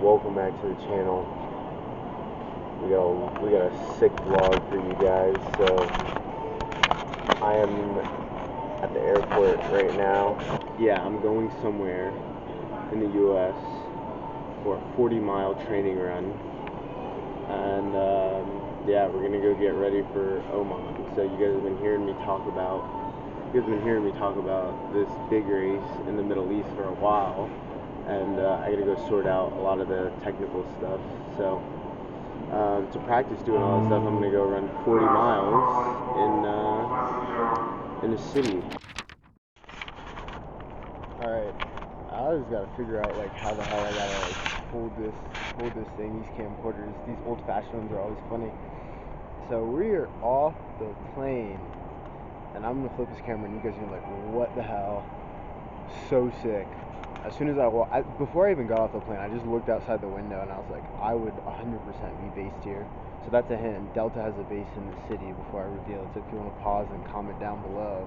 welcome back to the channel. We got a sick vlog for you guys. So I am at the airport right now. Yeah, I'm going somewhere in the US for a 40-mile training run, and yeah, we're gonna go get ready for Oman. So you guys have been hearing me talk about this big race in the Middle East for a while, and I gotta go sort out a lot of the technical stuff. So to practice doing all that stuff, I'm gonna go run 40 miles in the city. All right, I just gotta figure out like how the hell I gotta like hold this thing. These camcorders, these old-fashioned ones are always funny. So we are off the plane, and I'm gonna flip this camera, and you guys are gonna be like, what the hell? So sick. As soon as before I even got off the plane, I just looked outside the window, and I was like, I would 100% be based here. So that's a hint. Delta has a base in the city before I reveal it. So if you want to pause and comment down below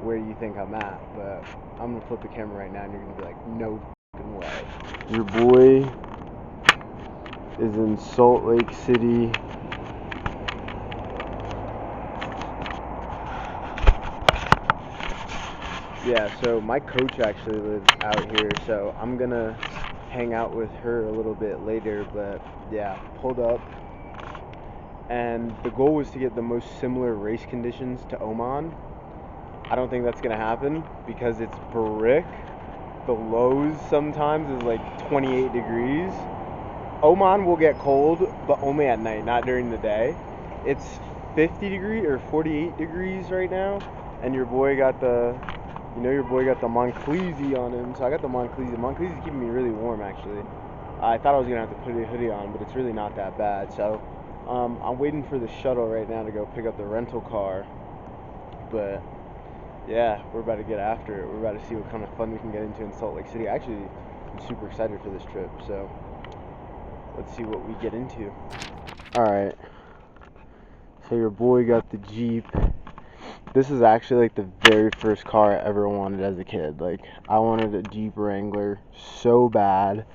where you think I'm at. But I'm gonna flip the camera right now, and you're gonna be like, no fucking way. Your boy is in Salt Lake City. Yeah, so my coach actually lives out here, so I'm gonna hang out with her a little bit later. But yeah, pulled up, and the goal was to get the most similar race conditions to Oman. I don't think that's gonna happen because it's brick. The lows sometimes is like 28 degrees. Oman will get cold, but only at night, not during the day. It's 50 degrees or 48 degrees right now, and your boy got the Monclesi on him. So I got the Monclesi. Monclesi's keeping me really warm, actually. I thought I was gonna have to put a hoodie on, but it's really not that bad. So I'm waiting for the shuttle right now to go pick up the rental car. But yeah, we're about to get after it. We're about to see what kind of fun we can get into in Salt Lake City. Actually, I'm super excited for this trip. So let's see what we get into. All right. So your boy got the Jeep. This is actually like the very first car I ever wanted as a kid. Like, I wanted a Jeep Wrangler so bad.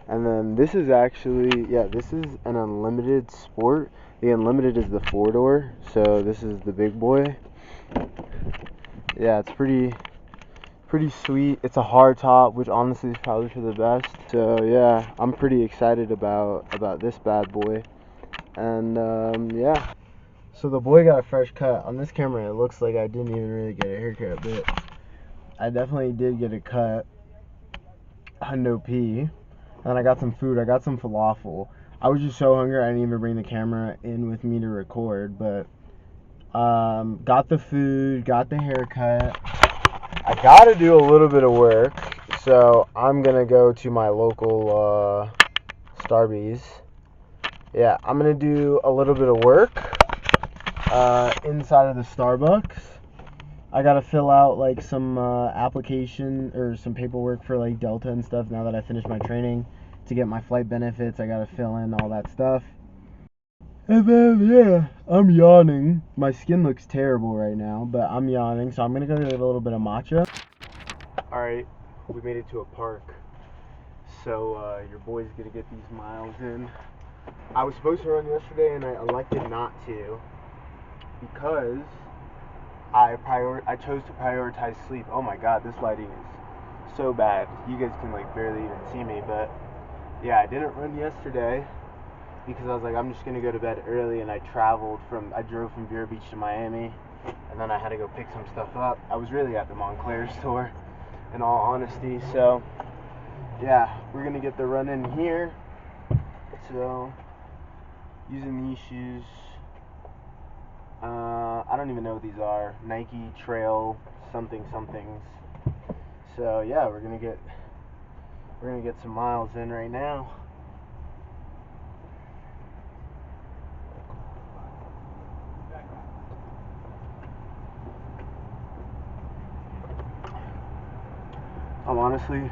And then this is actually, this is an Unlimited Sport. The Unlimited is the 4-door, so this is the big boy. Yeah, it's pretty sweet. It's a hard top, which honestly is probably for the best. So yeah, I'm pretty excited about this bad boy. And yeah. So the boy got a fresh cut. On this camera, it looks like I didn't even really get a haircut, but I definitely did get a cut. Hundo P. And then I got some food. I got some falafel. I was just so hungry, I didn't even bring the camera in with me to record, but got the food, got the haircut. I gotta do a little bit of work, so I'm gonna go to my local Starbucks. Yeah, I'm gonna do a little bit of work inside of the Starbucks. I gotta fill out like some application or some paperwork for like Delta and stuff now that I finished my training to get my flight benefits. I gotta fill in all that stuff. And then yeah, I'm yawning. My skin looks terrible right now, but I'm yawning, so I'm gonna go get a little bit of matcha. Alright, we made it to a park. So your boy's gonna get these miles in. I was supposed to run yesterday and I elected not to, because I chose to prioritize sleep. Oh my god, this lighting is so bad. You guys can like barely even see me, but yeah, I didn't run yesterday because I was like, I'm just gonna go to bed early, and I drove from Vero Beach to Miami, and then I had to go pick some stuff up. I was really at the Montclair store, in all honesty. So yeah, we're gonna get the run in here. So using these shoes. I don't even know what these are. Nike Trail somethings. So yeah, we're gonna get some miles in right now. I'm honestly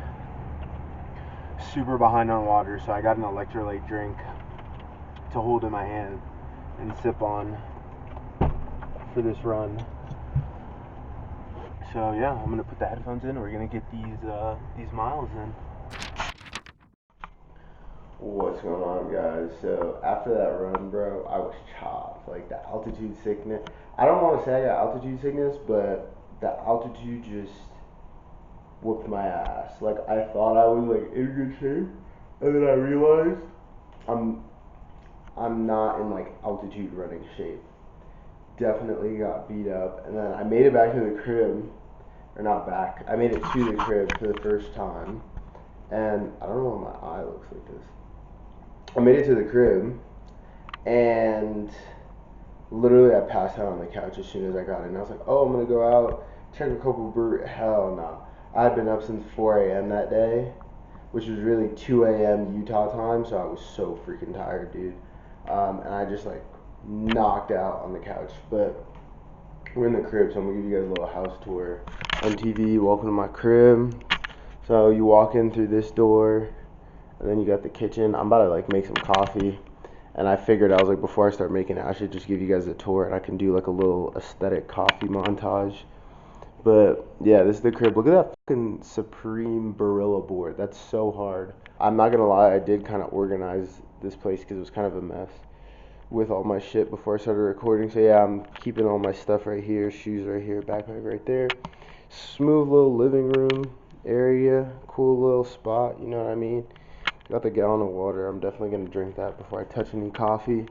super behind on water, so I got an electrolyte drink to hold in my hand and sip on for this run. So yeah, I'm gonna put the headphones in. We're gonna get these miles in. What's going on, guys? So after that run, bro, I was chopped. Like the altitude sickness. I don't want to say I got altitude sickness, but the altitude just whooped my ass. Like I thought I was like in good shape, and then I realized I'm I'm not in like altitude running shape. Definitely got beat up, and then I made it back to the crib, or not back. I made it to the crib for the first time, and I don't know why my eye looks like this. I made it to the crib, and literally I passed out on the couch as soon as I got in. I was like, oh, I'm gonna go out, check a couple brew. Hell no. I had been up since 4 a.m. that day, which was really 2 a.m. Utah time, so I was so freaking tired, dude. And I just like knocked out on the couch. But we're in the crib, so I'm gonna give you guys a little house tour on TV. Welcome to my crib. So you walk in through this door, and then you got the kitchen. I'm about to like make some coffee. And I figured, I was like, before I start making it, I should just give you guys a tour, and I can do like a little aesthetic coffee montage. But yeah, this is the crib. Look at that fucking Supreme Barilla board. That's so hard. I'm not gonna lie, I did kind of organize this place because it was kind of a mess with all my shit before I started recording. So yeah, I'm keeping all my stuff right here, shoes right here, backpack right there. Smooth little living room area, cool little spot, you know what I mean? Got the gallon of water. I'm definitely gonna drink that before I touch any coffee.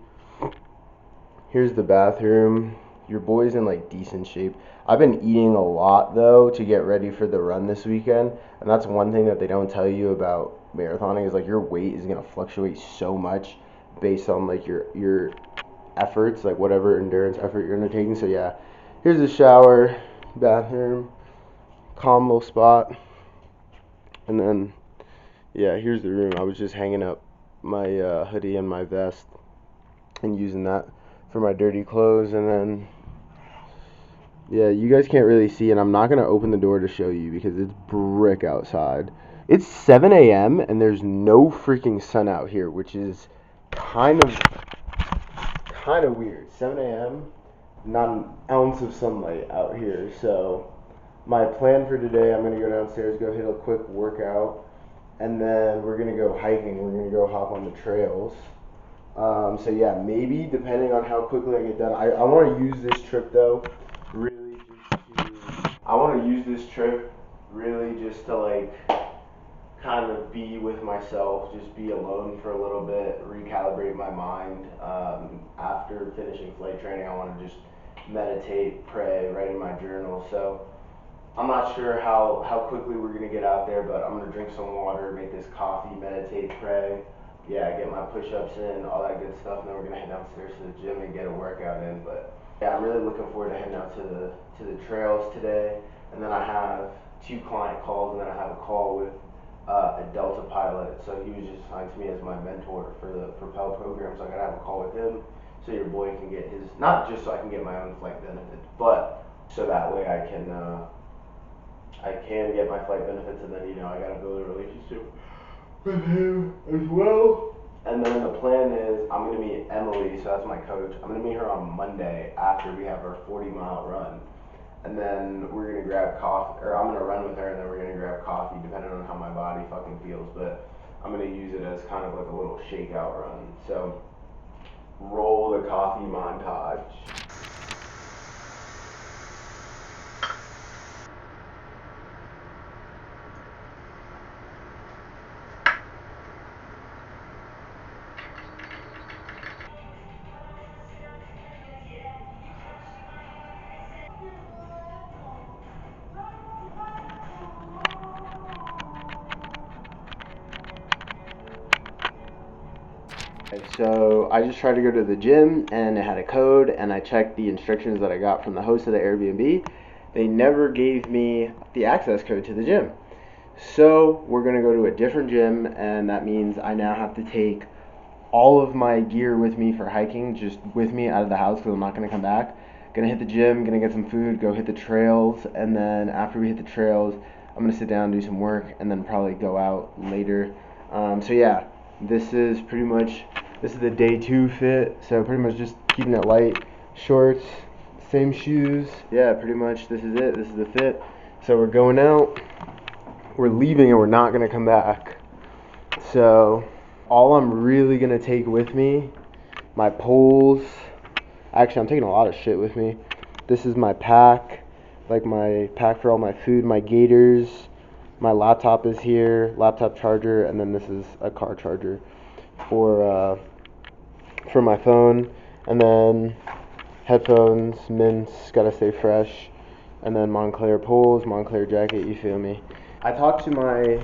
Here's the bathroom. Your boy's in like decent shape. I've been eating a lot though to get ready for the run this weekend, and that's one thing that they don't tell you about marathoning is like your weight is gonna fluctuate so much based on like your efforts, like whatever endurance effort you're undertaking. So yeah, here's the shower, bathroom, calm little spot, and then yeah, here's the room. I was just hanging up my hoodie and my vest and using that for my dirty clothes, and then yeah, you guys can't really see, and I'm not gonna open the door to show you because it's brick outside. It's 7 a.m. and there's no freaking sun out here, which is kind of kind of weird. 7 a.m. Not an ounce of sunlight out here. So my plan for today, I'm gonna go downstairs, go hit a quick workout, and then we're gonna go hiking. We're gonna go hop on the trails. So yeah, maybe depending on how quickly I get done. I want to use this trip though, really just to. I want to use this trip really just to like kind of be with myself, just be alone for a little bit, recalibrate my mind. After finishing flight training, I want to just meditate, pray, write in my journal. So I'm not sure how quickly we're gonna get out there, but I'm gonna drink some water, make this coffee, meditate, pray. Yeah, get my push-ups in, all that good stuff, and then we're gonna head downstairs to the gym and get a workout in. But yeah, I'm really looking forward to heading out to the trails today. And then I have 2 client calls, and then I have a call with a Delta pilot. So he was just assigned to me as my mentor for the Propel program. So I gotta have a call with him, so your boy can get his, not just so I can get my own flight benefits, but so that way I can get my flight benefits, and then I gotta build a relationship with him as well. And then the plan is I'm gonna meet Emily, so that's my coach. I'm gonna meet her on Monday after we have our 40-mile run, and then we're gonna grab coffee, or I'm gonna run with her, and then we're gonna grab coffee, depending on how my body fucking feels. But I'm gonna use it as kind of like a little shakeout run. So roll the coffee montage. So I just tried to go to the gym and it had a code, and I checked the instructions that I got from the host of the Airbnb. They never gave me the access code to the gym. So we're gonna go to a different gym, and that means I now have to take all of my gear with me for hiking, just with me out of the house because I'm not gonna come back. Gonna hit the gym, gonna get some food, go hit the trails, and then after we hit the trails, I'm gonna sit down, do some work, and then probably go out later. So yeah, this is the day 2 fit. So pretty much just keeping it light, shorts, same shoes. Yeah, pretty much this is it. This is the fit. So we're going out. We're leaving and we're not gonna come back. So all I'm really gonna take with me, my poles. Actually, I'm taking a lot of shit with me. This is my pack, like my pack for all my food, my gaiters. My laptop is here, laptop charger, and then this is a car charger for my phone, and then headphones, mints, gotta stay fresh, and then Montclair poles, Montclair jacket, you feel me. I talked to my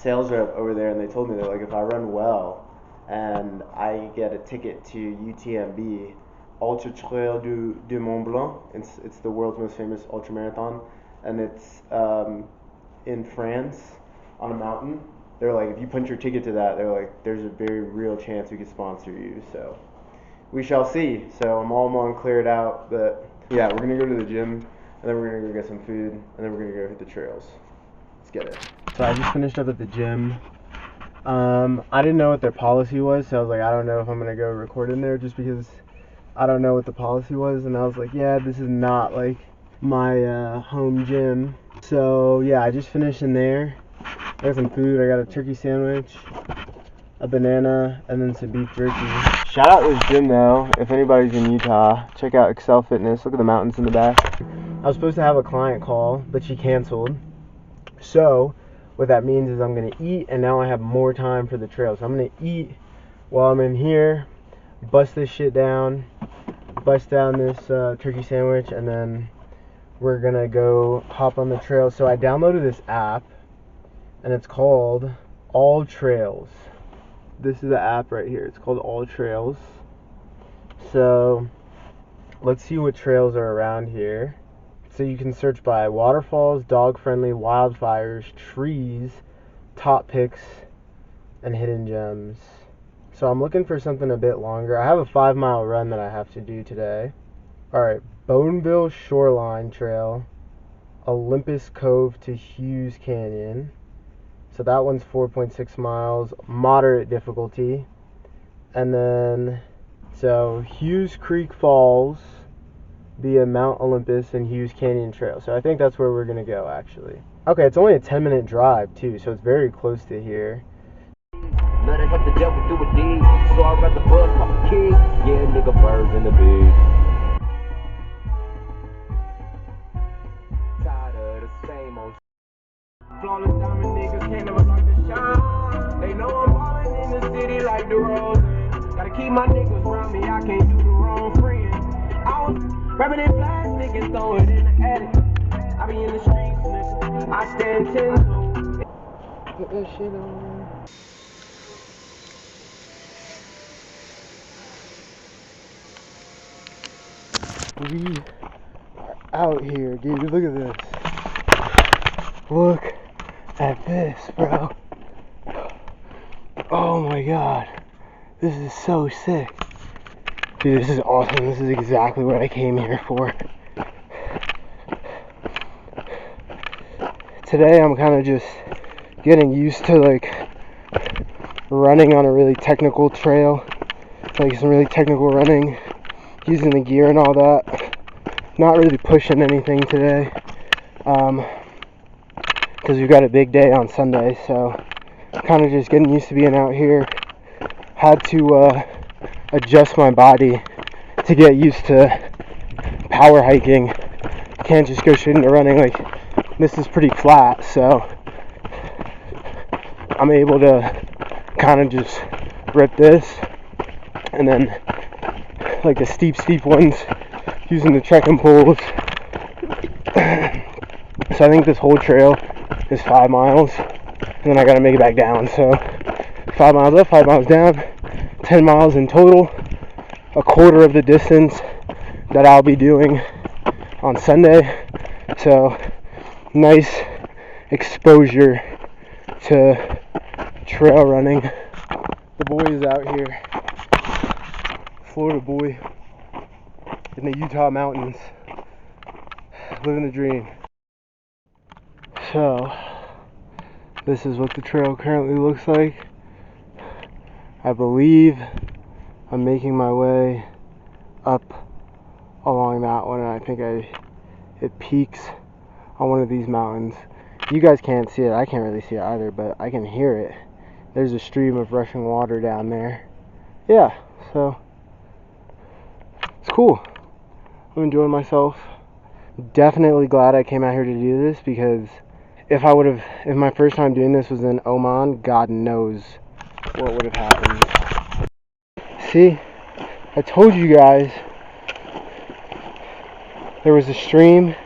sales rep over there, and they told me that like if I run well and I get a ticket to UTMB, Ultra Trail du Mont Blanc, it's the world's most famous ultra marathon, and it's in France on a mountain. They're like, if you punch your ticket to that, they're like, there's a very real chance we could sponsor you. So we shall see. So I'm all cleared out, but yeah, we're gonna go to the gym, and then we're gonna go get some food, and then we're gonna go hit the trails. Let's get it. So I just finished up at the gym. I didn't know what their policy was, so I was like, I don't know if I'm gonna go record in there just because I don't know what the policy was, and I was like, yeah, this is not like my home gym. So yeah, I just finished in there. I got some food. I got a turkey sandwich, a banana, and then some beef jerky. Shout out this gym though. If anybody's in Utah, check out Excel Fitness. Look at the mountains in the back. I was supposed to have a client call, but she canceled. So what that means is I'm gonna eat, and now I have more time for the trail. So I'm gonna eat while I'm in here, bust this shit down, bust down this turkey sandwich, and then we're gonna go hop on the trail. So I downloaded this app, and it's called All Trails. This is the app right here. It's called All Trails. So let's see what trails are around here. So you can search by waterfalls, dog-friendly, wildfires, trees, top picks, and hidden gems. So I'm looking for something a bit longer. I have a 5-mile run that I have to do today. Alright, Boneville Shoreline Trail, Olympus Cove to Hughes Canyon. So that one's 4.6 miles, moderate difficulty. And then, so Hughes Creek Falls via Mount Olympus and Hughes Canyon Trail. So I think that's where we're going to go, actually. Okay, it's only a 10-minute drive, too, so it's very close to here. Let it help the devil do a deed. So I'd rather buzz pop a kid. Yeah, nigga, birds in the big. Tired of the same old flawless diamond niggas can't never like the shine. They know I'm ballin' in the city like the rose. Gotta keep my niggas around me, I can't do the wrong friend. I was rapping in plastic and throw it in the attic. I be in the streets, nigga. I stand 10 toes. Put that shit on. We are out here, dude. Look at this. Look at this, bro. Oh my god. This is so sick. Dude, this is awesome. This is exactly what I came here for. Today I'm kind of just getting used to like running on a really technical trail. Like some really technical running, using the gear and all that. Not really pushing anything today. Because we've got a big day on Sunday, so kind of just getting used to being out here. Had to adjust my body to get used to power hiking. Can't just go straight into running. Like, this is pretty flat, so I'm able to kind of just rip this, and then like the steep ones using the trekking poles. So I think this whole trail is 5 miles, and then I gotta make it back down. So 5 miles up, 5 miles down, 10 miles in total, a quarter of the distance that I'll be doing on Sunday. So nice exposure to trail running. The boy is out here, Florida boy in the Utah mountains, living the dream. So this is what the trail currently looks like. I believe I'm making my way up along that one, and I think it peaks on one of these mountains. You guys can't see it, I can't really see it either, but I can hear it, There's a stream of rushing water down there. Yeah, so it's cool. I'm enjoying myself. Definitely glad I came out here to do this, because if my first time doing this was in Oman, God knows what would have happened. See, I told you guys there was a stream.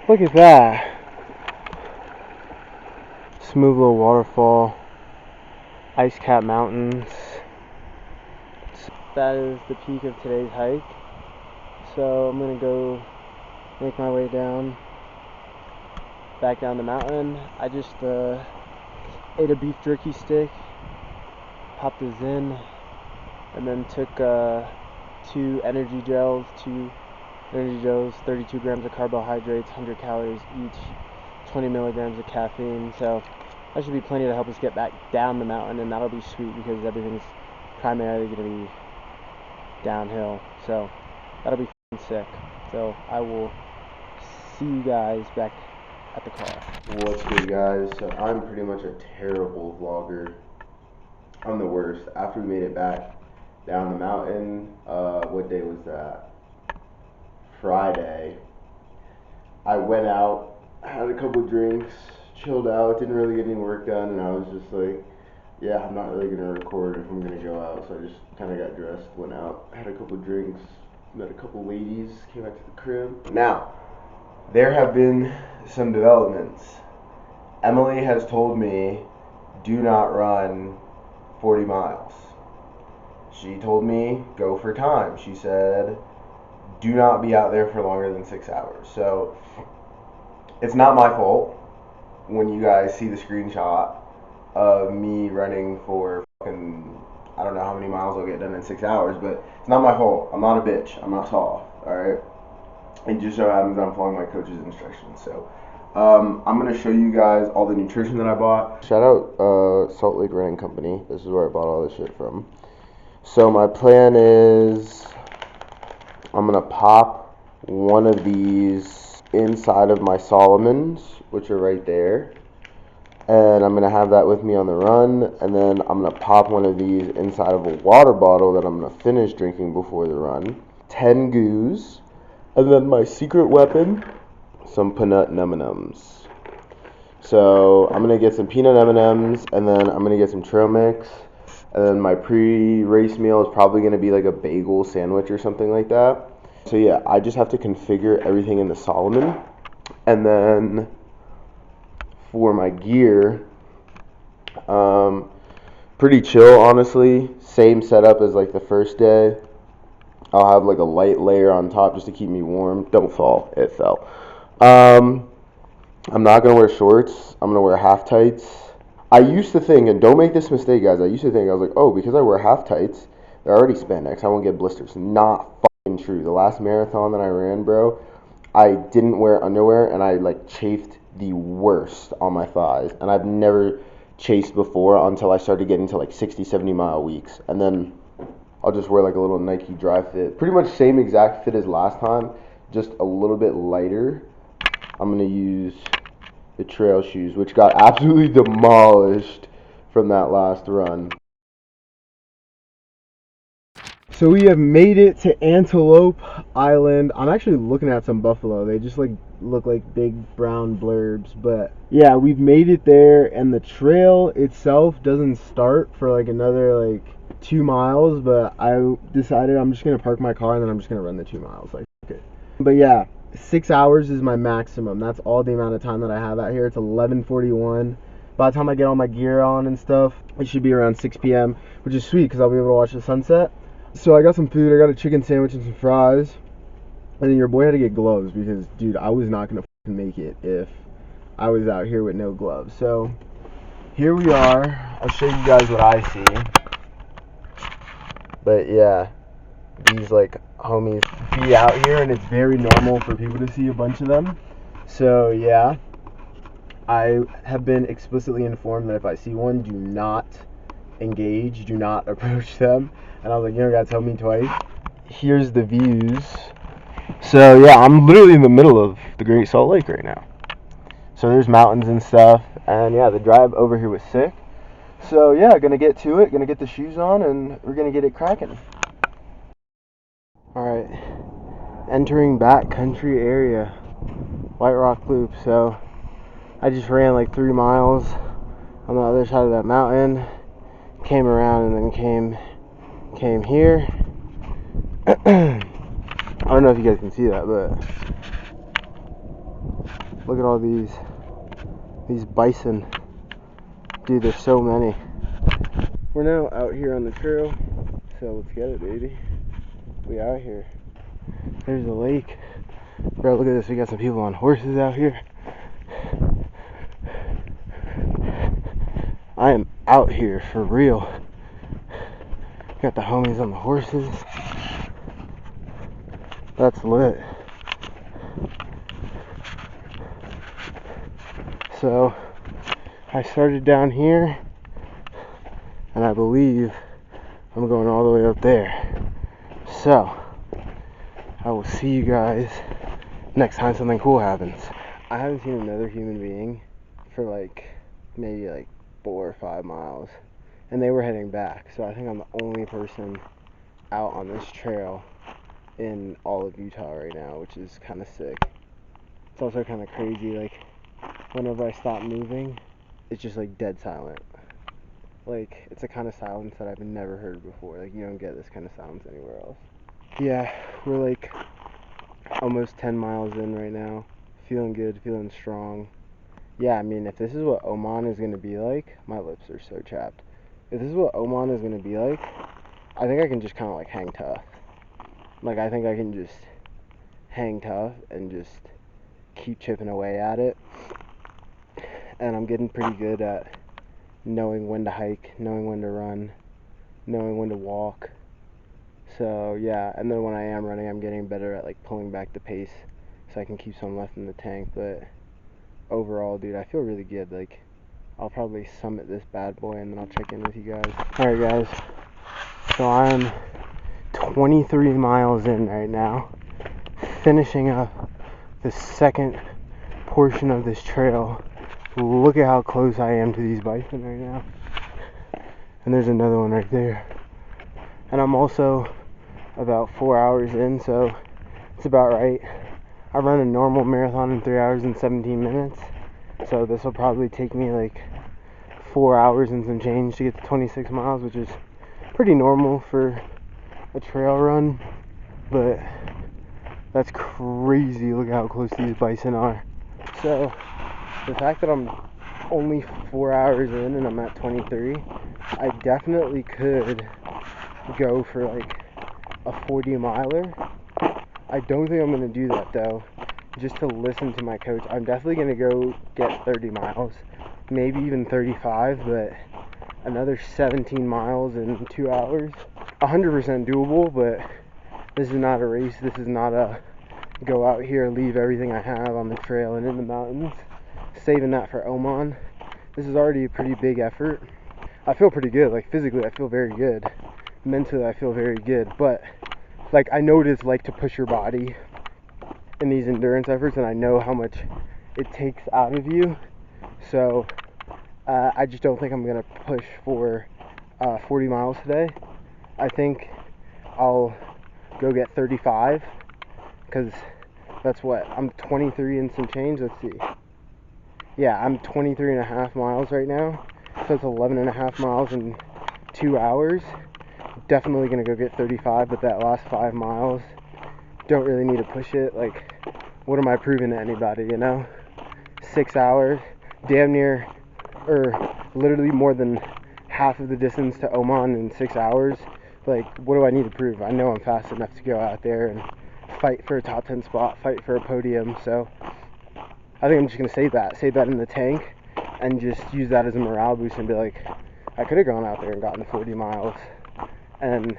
Look at that. Smooth little waterfall. Ice cap mountains. That is the peak of today's hike. So I'm gonna go make my way back down the mountain. I just ate a beef jerky stick, popped the Zen, and then took two energy gels, 32 grams of carbohydrates, 100 calories each, 20 milligrams of caffeine. So that should be plenty to help us get back down the mountain, and that'll be sweet because everything's primarily going to be downhill. So that'll be sick. So I will see you guys back at the car. What's good, guys? So I'm pretty much a terrible vlogger. I'm the worst. After we made it back down the mountain, what day was that? Friday. I went out, had a couple drinks, chilled out, didn't really get any work done, and I was just like, yeah, I'm not really gonna record if I'm gonna go out. So I just kind of got dressed, went out, had a couple drinks, met a couple ladies, came back to the crib. Now, there have been some developments. Emily has told me, do not run 40 miles. She told me, go for time. She said, do not be out there for longer than 6 hours. So, it's not my fault when you guys see the screenshot of me running for fucking, I don't know how many miles I'll get done in 6 hours, but it's not my fault. I'm not a bitch. I'm not soft, alright? It just so happens I'm following my coach's instructions. So, I'm going to show you guys all the nutrition that I bought. Shout out Salt Lake Running Company. This is where I bought all this shit from. So my plan is I'm going to pop one of these inside of my Solomons, which are right there. And I'm going to have that with me on the run. And then I'm going to pop one of these inside of a water bottle that I'm going to finish drinking before the run. 10 goos. And then my secret weapon, some peanut M&Ms. So I'm going to get some peanut M&Ms, and then I'm going to get some trail mix. And then my pre-race meal is probably going to be like a bagel sandwich or something like that. So yeah, I just have to configure everything in the Solomon. And then for my gear, pretty chill, honestly. Same setup as like the first day. I'll have like a light layer on top just to keep me warm. Don't fall. It fell. I'm not going to wear shorts. I'm going to wear half tights. I used to think, and don't make this mistake, guys. I used to think, I was like, oh, because I wear half tights, they're already spandex, I won't get blisters. Not fucking true. The last marathon that I ran, bro, I didn't wear underwear, and I like chafed the worst on my thighs. And I've never chased before until I started getting to like 60, 70 mile weeks. And then I'll just wear like a little Nike dry fit. Pretty much same exact fit as last time, just a little bit lighter. I'm going to use the trail shoes, which got absolutely demolished from that last run. So we have made it to Antelope Island. I'm actually looking at some buffalo. They just like look like big brown blurbs, but yeah, we've made it there, and the trail itself doesn't start for like another like 2 miles, but I decided I'm just gonna park my car and then I'm just gonna run the 2 miles. Like, okay. But yeah, 6 hours is my maximum. That's all the amount of time that I have out here. It's 11:41. By the time I get all my gear on and stuff, it should be around 6 p.m., which is sweet because I'll be able to watch the sunset. So I got some food. I got a chicken sandwich and some fries. And then your boy had to get gloves because, dude, I was not going to make it if I was out here with no gloves. So here we are. I'll show you guys what I see. But yeah, these like homies be out here, and it's very normal for people to see a bunch of them. So yeah, I have been explicitly informed that if I see one, do not engage, do not approach them. And I was like, you don't gotta tell me twice. Here's the views. So yeah, I'm literally in the middle of the Great Salt Lake right now. So there's mountains and stuff, and yeah, the drive over here was sick. So yeah, gonna get to it, gonna get the shoes on, and we're gonna get it cracking. Alright, entering backcountry area, White Rock Loop. So I just ran like 3 miles on the other side of that mountain, came around and then came here. I don't know if you guys can see that, but look at all these bison. Dude, there's so many. We're now out here on the trail, so let's get it, baby. We out here. There's a lake. Bro, look at this. We got some people on horses out here. I am out here for real. Got the homies on the horses. That's lit. So I started down here, and I believe I'm going all the way up there. So I will see you guys next time something cool happens. I haven't seen another human being for like maybe like 4 or 5 miles, and they were heading back. So I think I'm the only person out on this trail in all of Utah right now, which is kind of sick. It's also kind of crazy, like whenever I stop moving, it's just like dead silent. Like, it's a kind of silence that I've never heard before. Like, you don't get this kind of silence anywhere else. Yeah, we're like almost 10 miles in right now. Feeling good, feeling strong. Yeah, I mean, if this is what Oman is going to be like, my lips are so chapped. If this is what Oman is going to be like, I think I can just kind of like hang tough. Like, I think I can just hang tough and just keep chipping away at it. And I'm getting pretty good at knowing when to hike, knowing when to run, knowing when to walk. So yeah, and then when I am running, I'm getting better at like pulling back the pace so I can keep some left in the tank. But overall, dude, I feel really good. Like, I'll probably summit this bad boy and then I'll check in with you guys. Alright guys, so I'm 23 miles in right now, finishing up the second portion of this trail. Look at how close I am to these bison right now. And there's another one right there. And I'm also about 4 hours in, so it's about right. I run a normal marathon in 3 hours and 17 minutes. So this will probably take me like 4 hours and some change to get to 26 miles, which is pretty normal for a trail run. But that's crazy. Look at how close these bison are. So the fact that I'm only 4 hours in and I'm at 23, I definitely could go for like a 40 miler. I don't think I'm going to do that though, just to listen to my coach. I'm definitely going to go get 30 miles, maybe even 35, but another 17 miles in 2 hours, 100% doable. But this is not a race. This is not a go out here, leave everything I have on the trail and in the mountains, saving that for Oman. This is already a pretty big effort. I feel pretty good. Like, physically I feel very good, mentally I feel very good, but like, I know what it's like to push your body in these endurance efforts, and I know how much it takes out of you. So I just don't think I'm gonna push for 40 miles today. I think I'll go get 35, because that's what, I'm 23 and some change. Let's see. Yeah, I'm 23 and a half miles right now, so it's 11 and a half miles in 2 hours. Definitely gonna go get 35, but that last 5 miles, don't really need to push it. Like, what am I proving to anybody, you know? 6 hours, damn near, or literally more than half of the distance to Oman in 6 hours. Like, what do I need to prove? I know I'm fast enough to go out there and fight for a top 10 spot, fight for a podium. So I think I'm just gonna save that in the tank, and just use that as a morale boost and be like, I could have gone out there and gotten 40 miles and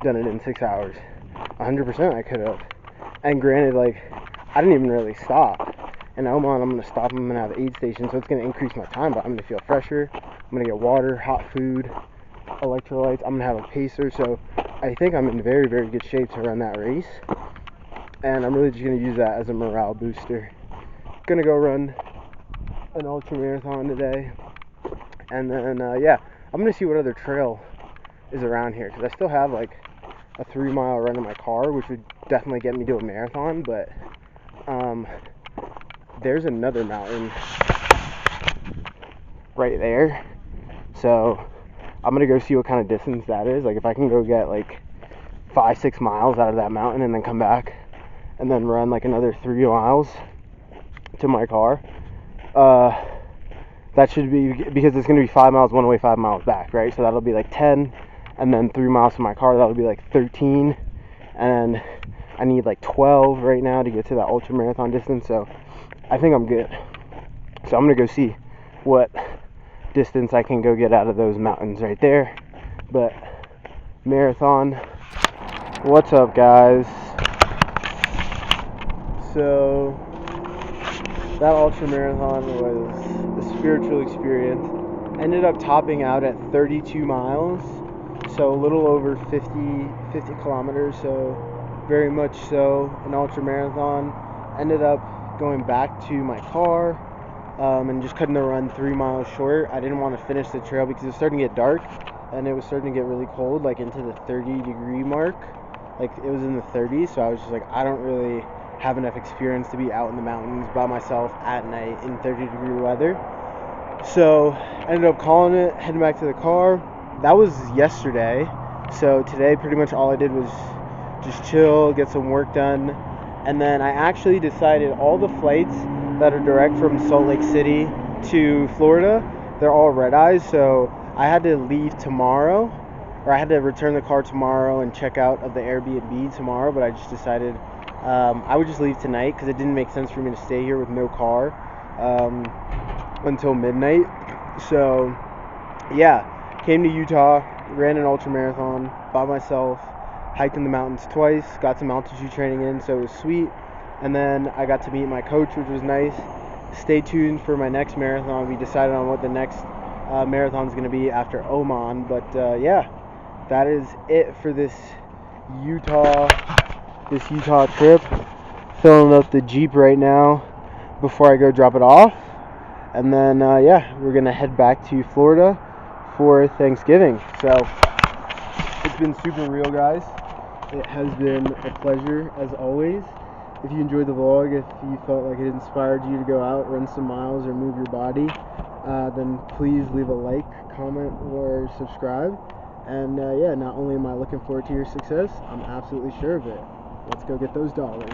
done it in 6 hours. 100% I could have. And granted, like, I didn't even really stop. In Oman, I'm going to stop. I'm going to have aid stations, so it's going to increase my time, but I'm going to feel fresher. I'm going to get water, hot food, electrolytes. I'm going to have a pacer, so I think I'm in very, very good shape to run that race. And I'm really just going to use that as a morale booster. Going to go run an ultra marathon today, and then yeah, I'm gonna see what other trail is around here, because I still have like a 3-mile run in my car, which would definitely get me to a marathon. But there's another mountain right there, so I'm gonna go see what kind of distance that is. Like if I can go get like 5-6 miles out of that mountain and then come back and then run like another 3 miles to my car, that should be, because it's gonna be 5 miles one way, 5 miles back, right? So that'll be like 10, and then 3 miles to my car, that'll be like 13, and I need like 12 right now to get to that ultra marathon distance, so I think I'm good. So I'm gonna go see what distance I can go get out of those mountains right there. But marathon, what's up, guys? So that ultra marathon was a spiritual experience. Ended up topping out at 32 miles, so a little over 50 kilometers, so very much so an ultra marathon. Ended up going back to my car and just cutting the run 3 miles short. I didn't want to finish the trail because it was starting to get dark and it was starting to get really cold, like into the 30-degree mark. Like it was in the 30s, so I was just like, I don't really have enough experience to be out in the mountains by myself at night in 30-degree weather. So I ended up calling it, heading back to the car. That was yesterday. So today pretty much all I did was just chill, get some work done. And then I actually decided all the flights that are direct from Salt Lake City to Florida, they're all red eyes. So I had to leave tomorrow, or I had to return the car tomorrow and check out of the Airbnb tomorrow. But I just decided I would just leave tonight because it didn't make sense for me to stay here with no car until midnight. So yeah, came to Utah, ran an ultra marathon by myself, hiked in the mountains twice, got some altitude training in, so it was sweet. And then I got to meet my coach, which was nice. Stay tuned for my next marathon. We decided on what the next marathon is going to be after Oman. But yeah, that is it for this Utah trip. Filling up the Jeep right now before I go drop it off. And then yeah, we're going to head back to Florida for Thanksgiving. So it's been super real, guys. It has been a pleasure as always. If you enjoyed the vlog, if you felt like it inspired you to go out, run some miles, or move your body, then please leave a like, comment, or subscribe. And yeah, not only am I looking forward to your success, I'm absolutely sure of it. Let's go get those dollars.